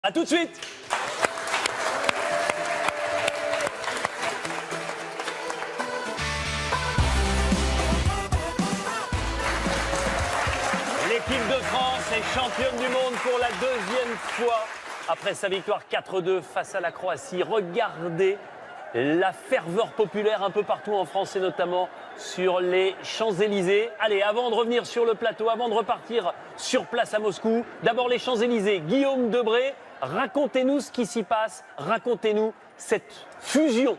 A tout de suite. L'équipe de France est championne du monde pour la deuxième fois après sa victoire 4-2 face à la Croatie. Regardez la ferveur populaire un peu partout en France et notamment sur les Champs-Élysées. Allez, avant de revenir sur le plateau, avant de repartir sur place à Moscou, d'abord les Champs-Élysées. Guillaume Debré, racontez-nous ce qui s'y passe, racontez-nous cette fusion.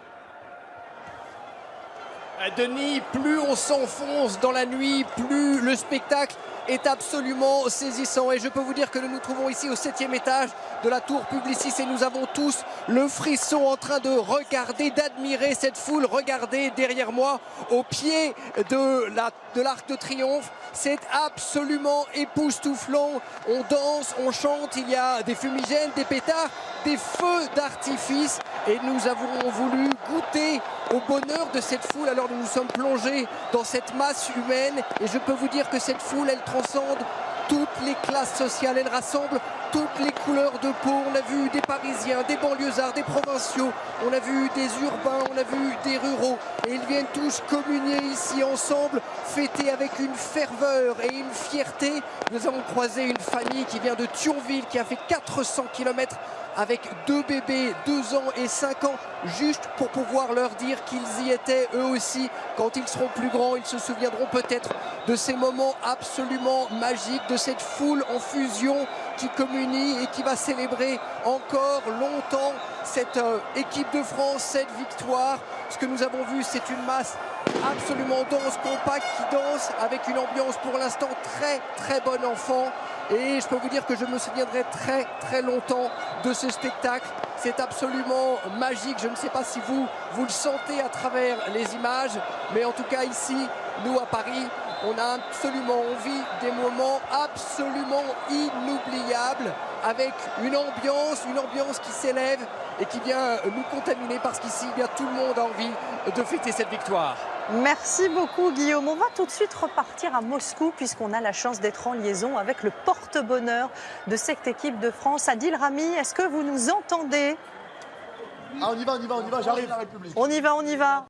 Denis, plus on s'enfonce dans la nuit, plus le spectacle est absolument saisissant. Et je peux vous dire que nous nous trouvons ici au 7e étage de la tour Publicis et nous avons tous le frisson en train de regarder, d'admirer cette foule. Regardez derrière moi, au pied de l'Arc de Triomphe. C'est absolument époustouflant. On danse, on chante, il y a des fumigènes, des pétards, des feux d'artifice. Et nous avons voulu goûter au bonheur de cette foule. Alors nous nous sommes plongés dans cette masse humaine. Et je peux vous dire que cette foule, elle transcende toutes les classes sociales. Elle rassemble toutes les couleurs de peau. On a vu des Parisiens, des banlieusards, des provinciaux. On a vu des urbains, on a vu des ruraux. Et ils viennent tous communier ici ensemble, fêter avec une ferveur et une fierté. Nous avons croisé une famille qui vient de Thionville, qui a fait 400 km avec 2 bébés, 2 ans et 5 ans, juste pour pouvoir leur dire qu'ils y étaient eux aussi. Quand ils seront plus grands, ils se souviendront peut-être de ces moments absolument magiques, de cette foule en fusion qui communie et qui va célébrer encore longtemps cette équipe de France, cette victoire. Ce que nous avons vu, c'est une masse absolument dense, compacte, qui danse avec une ambiance pour l'instant très bon enfant. Et je peux vous dire que je me souviendrai très longtemps de ce spectacle. C'est absolument magique. Je ne sais pas si vous le sentez à travers les images, mais en tout cas ici, nous à Paris, on a absolument envie des moments absolument inoubliables avec une ambiance qui s'élève et qui vient nous contaminer parce qu'ici, bien, tout le monde a envie de fêter cette victoire. Merci beaucoup Guillaume. On va tout de suite repartir à Moscou puisqu'on a la chance d'être en liaison avec le porte-bonheur de cette équipe de France. Adil Rami, est-ce que vous nous entendez? Ah, on y va, j'arrive. On y va.